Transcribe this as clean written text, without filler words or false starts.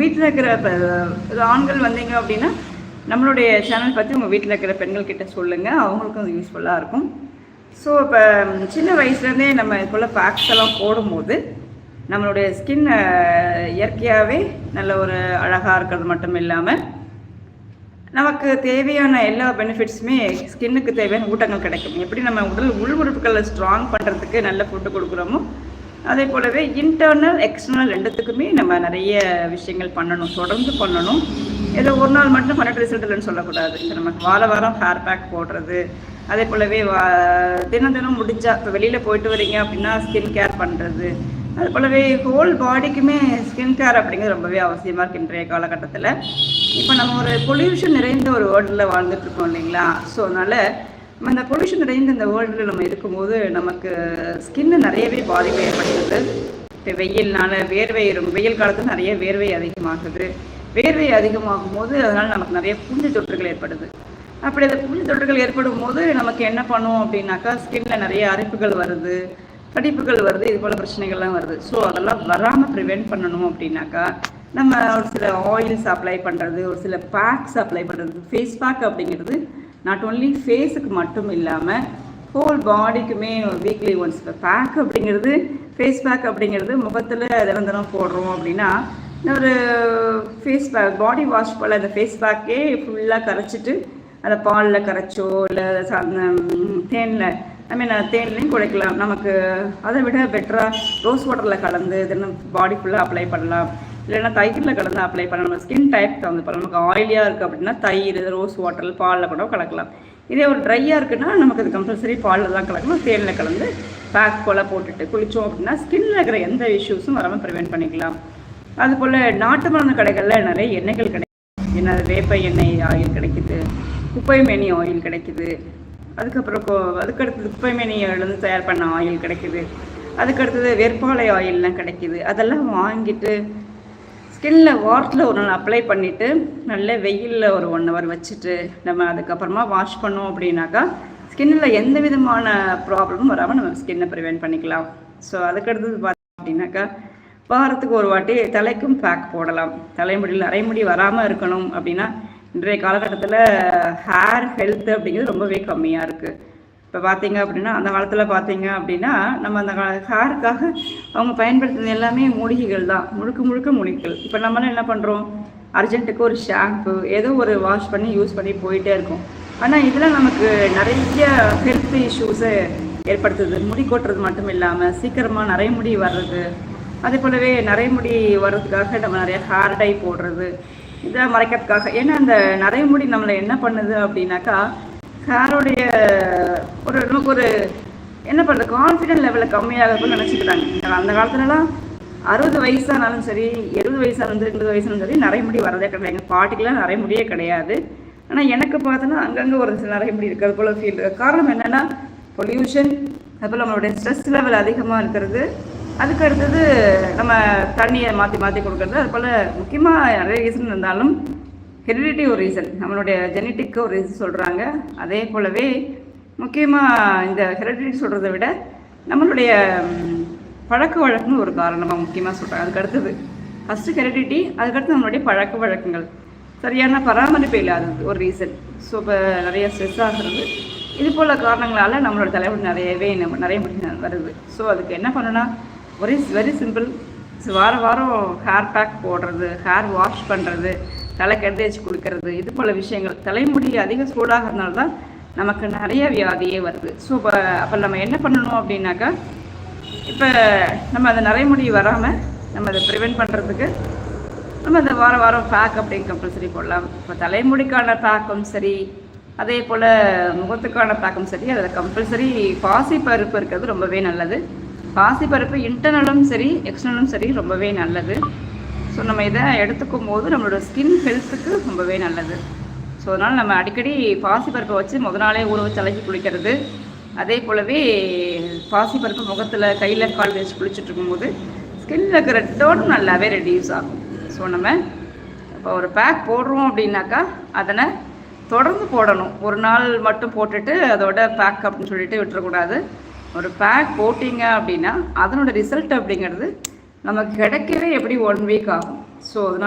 வீட்டில் இருக்கிற ஆண்கள் வந்தீங்க அப்படின்னா நம்மளுடைய சேனல் பற்றி உங்கள் வீட்டில் இருக்கிற பெண்கள் கிட்ட சொல்லுங்கள், அவங்களுக்கும் அது யூஸ்ஃபுல்லாக இருக்கும். ஸோ இப்போ சின்ன வயசுலேருந்தே நம்ம இதுக்குள்ள பேக்ஸ் எல்லாம் போடும்போது நம்மளுடைய ஸ்கின் இயற்கையாகவே நல்ல ஒரு அழகாக இருக்கிறது மட்டும் இல்லாமல் நமக்கு தேவையான எல்லா பெனிஃபிட்ஸுமே ஸ்கின்னுக்கு தேவையான ஊட்டங்கள் கிடைக்கும். எப்படி நம்ம உள் உறுப்புகளை ஸ்ட்ராங் பண்ணுறதுக்கு நல்ல ஃபுட்டு கொடுக்குறோமோ அதே போலவே இன்டர்னல் எக்ஸ்டர்னல் ரெண்டுத்துக்குமே நம்ம நிறைய விஷயங்கள் பண்ணணும், தொடர்ந்து பண்ணணும். ஏதோ ஒரு நாள் மட்டும் பண்ணிட்டு ரிசல்ட் இல்லைன்னு சொல்லக்கூடாது. இப்போ நமக்கு வாரம் ஹேர் பேக் போடுறது, அதே போலவே தினம் முடிஞ்சா இப்போ வெளியில் போயிட்டு வரீங்க அப்படின்னா ஸ்கின் கேர் பண்ணுறது, அது போலவே ஹோல் பாடிக்குமே ஸ்கின் கேர் அப்படிங்கிறது ரொம்பவே அவசியமாக இருக்குது இன்றைய காலகட்டத்தில். இப்போ நம்ம ஒரு பொல்யூஷன் நிறைந்த ஒரு வேர்ல்டில் வாழ்ந்துட்டுருக்கோம் இல்லைங்களா? ஸோ அதனால் நம்ம இந்த பொல்யூஷன் நிறைந்த இந்த வேர்ல்டில் நம்ம இருக்கும்போது நமக்கு ஸ்கின்னு நிறையவே பாதிப்பு ஏற்படுத்துது. இப்போ வெயில்னால வேர்வை வெயில் காலத்தில் நிறைய வேர்வை அதிகமாகுது. வேர்வை அதிகமாகும் போது அதனால் நமக்கு நிறைய பூஞ்சை தொற்றுகள் ஏற்படுது. அப்படி அந்த பூஞ்சை தொற்றுகள் ஏற்படும் போது நமக்கு என்ன பண்ணுவோம் அப்படின்னாக்கா ஸ்கின்ல நிறைய அரிப்புகள் வருது, தடிப்புகள் வருது, இது போல் பிரச்சனைகள்லாம் வருது. ஸோ அதெல்லாம் வராமல் ப்ரிவெண்ட் பண்ணணும் அப்படின்னாக்கா நம்ம ஒரு சில ஆயில்ஸ் அப்ளை பண்ணுறது, ஒரு சில பேக்ஸ் அப்ளை பண்ணுறது. ஃபேஸ் பேக் அப்படிங்கிறது நாட் ஓன்லி ஃபேஸுக்கு மட்டும் இல்லாமல் ஹோல் பாடிக்குமே வீக்லி ஒன்ஸ். இப்போ பேக் அப்படிங்கிறது ஃபேஸ் பேக் அப்படிங்கிறது முகத்தில் தினம் போடுறோம் அப்படின்னா ஒரு ஃபேஸ் பேக் பாடி வாஷ் போல் அந்த ஃபேஸ் பேக்கே ஃபுல்லாக கரைச்சிட்டு அதை பாலில் கரைச்சோ இல்லை தேன்லையும் குழைக்கலாம். நமக்கு அதை விட பெட்டராக ரோஸ் வாட்டரில் கலந்து தினம் பாடி ஃபுல்லாக அப்ளை பண்ணலாம், இல்லைன்னா தயிரில் கலந்து அப்ளை பண்ணலாம். நம்ம ஸ்கின் டைப் தகுந்த போல் நமக்கு ஆயிலியாக இருக்குது அப்படின்னா தயிர், ரோஸ் வாட்டர், பாலில் கூட கலக்கலாம். இதே ஒரு ட்ரையாக இருக்குன்னா நமக்கு அது கம்பல்சரி பாலில் தான் கலக்கணும். தேனில் கலந்து பேக் போல் போட்டுட்டு குளித்தோம் அப்படின்னா ஸ்கின்னில் இருக்கிற எந்த இஷ்யூஸும் வராமல் ப்ரிவெண்ட் பண்ணிக்கலாம். அதுபோல் நாட்டு மருந்து கடைகளில் நிறைய எண்ணெய்கள் கிடைக்குது. ஏன்னா வேப்ப எண்ணெய் ஆயில் கிடைக்குது, குப்பைமேனி ஆயில் கிடைக்குது, அதுக்கடுத்தது குப்பைமேனியிலேருந்து தயார் பண்ண ஆயில் கிடைக்குது, அதுக்கடுத்தது வேர்பாலை ஆயிலெலாம் கிடைக்குது. அதெல்லாம் வாங்கிட்டு ஸ்கின்ல வாரத்தில் ஒரு நாள் அப்ளை பண்ணிவிட்டு நல்ல வெயிலில் ஒரு 1 hour வச்சுட்டு நம்ம அதுக்கப்புறமா வாஷ் பண்ணோம் அப்படின்னாக்கா ஸ்கின்னில் எந்த விதமான ப்ராப்ளமும் வராமல் நம்ம ஸ்கின்னை ப்ரிவெண்ட் பண்ணிக்கலாம். ஸோ அதுக்கடுத்தது பார்த்தோம் அப்படின்னாக்கா வாரத்துக்கு ஒரு வாட்டி தலைக்கும் பேக் போடலாம். தலைமுடியில் நரைமுடி வராமல் இருக்கணும் அப்படின்னா இன்றைய காலகட்டத்தில் ஹேர் ஹெல்த் அப்படிங்கிறது ரொம்பவே கம்மியாக இருக்குது. இப்போ பார்த்தீங்க அப்படின்னா அந்த காலத்தில் பார்த்தீங்க அப்படின்னா நம்ம அந்த ஹேருக்காக அவங்க பயன்படுத்துறது எல்லாமே மூலிகைகள் தான், முழுக்க மூலிகைகள். இப்போ நம்மளாம் என்ன பண்ணுறோம், அர்ஜென்ட்டுக்கு ஒரு ஷாம்பு ஏதோ ஒரு வாஷ் பண்ணி யூஸ் பண்ணி போயிட்டே இருக்கும். ஆனால் இதில் நமக்கு நிறைய ஹெல்த் இஷ்யூஸை ஏற்படுத்துது. முடி கொட்டுறது மட்டும் இல்லாமல் சீக்கிரமாக நரைமுடி வர்றது, அதே போலவே நரைமுடி வர்றதுக்காக நம்ம நிறைய ஹேர் டை போடுறது, இதை மறைக்கிறதுக்காக. ஏன்னா அந்த நரைமுடி நம்மளை என்ன பண்ணுது அப்படின்னாக்கா ஹேரோடைய நமக்கு ஒரு என்ன பண்ணுறது கான்ஃபிடென்ட் லெவலில் கம்மியாகிறதுன்னு நினச்சிக்கிறாங்க. அந்த காலத்துலலாம் 60 வயசானாலும் சரி, 70 வயசானாலும் 80 வயசானாலும் சரி நரைமுடி வரதே கிடையாது. எங்கள் பாட்டிக்கெலாம் நரைமுடியே கிடையாது. ஆனால் எனக்கு பார்த்தோன்னா அங்கங்கே ஒரு சில நரைமுடி இருக்கிறது போல் ஃபீல். காரணம் என்னென்னா பொல்யூஷன், அதுபோல் நம்மளுடைய ஸ்ட்ரெஸ் லெவல் அதிகமாக இருக்கிறது, அதுக்கு அடுத்தது நம்ம தண்ணியை மாற்றி கொடுக்குறது. அதுபோல் முக்கியமாக நிறைய ரீசன் இருந்தாலும் ஹெரிடிட்டி ஒரு ரீசன், நம்மளுடைய ஜெனட்டிக்கு ஒரு ரீசன் சொல்கிறாங்க. அதே போலவே முக்கியமாக இந்த ஹெரிடிட்டி சொல்கிறத விட நம்மளுடைய பழக்க வழக்கம்னு ஒரு காரணமாக முக்கியமாக சொல்கிறாங்க. அதுக்கு அடுத்தது ஃபஸ்ட்டு ஹெரிடிட்டி, அதுக்கடுத்து நம்மளுடைய பழக்க வழக்கங்கள் சரியான பராமரிப்பு இல்லாதது ஒரு ரீசன். ஸோ இப்போ நிறைய ஸ்ட்ரெஸ் ஆகிறது, இது போல் காரணங்களால் நம்மளோட தலைமுடி நிறைய முடி வருது. ஸோ அதுக்கு என்ன பண்ணணும்னா வெரி சிம்பிள். வாரம் ஹேர் பேக் போடுறது, ஹேர் வாஷ் பண்ணுறது, தலை கெடுத்து வச்சு குளிக்கிறது, இது போல் விஷயங்கள். தலைமுடி அதிக சூடாகிறதுனால தான் நமக்கு நிறைய வியாதியே வருது. ஸோ அப்போ நம்ம என்ன பண்ணணும் அப்படின்னாக்கா இப்போ நம்ம அந்த நரைமுடி வராமல் நம்ம அதை ப்ரிவெண்ட் பண்ணுறதுக்கு நம்ம அந்த வாரம் பேக் அப்படிங்க கம்பல்சரி போடலாம். இப்போ தலைமுடிக்கான பேக்கும் சரி, அதே போல் முகத்துக்கான பேக்கும் சரி, அதில் கம்பல்சரி பாசிப்பருப்பு இருக்கிறது ரொம்பவே நல்லது. பாசிப்பருப்பு இன்டர்னலும் சரி எக்ஸ்டர்னலும் சரி ரொம்பவே நல்லது. ஸோ நம்ம இதை எடுத்துக்கும் போது நம்மளோட ஸ்கின் ஹெல்த்துக்கு ரொம்பவே நல்லது. ஸோ அதனால் நம்ம அடிக்கடி பாசிப்பருப்பை வச்சு நாளே ஊற வச்சு அலக்கி குளிக்கிறது, அதே போலவே பாசிப்பருப்பு முகத்தில் கையில் கால் வச்சு குளிச்சுட்டு இருக்கும்போது ஸ்கின்னில் இருக்கிற டோனும் நல்லாவே ரெடியூஸ் ஆகும். ஸோ நம்ம இப்போ ஒரு பேக் போடுறோம் அப்படின்னாக்கா அதனை தொடர்ந்து போடணும். ஒரு நாள் மட்டும் போட்டுட்டு அதோட பேக் அப்படின்னு சொல்லிட்டு விட்டுறக்கூடாது. ஒரு பேக் போட்டிங்க அப்படின்னா அதனோட ரிசல்ட் அப்படிங்கிறது நமக்கு கிடைக்கவே எப்படி 1 week ஆகும். ஸோ அதனால்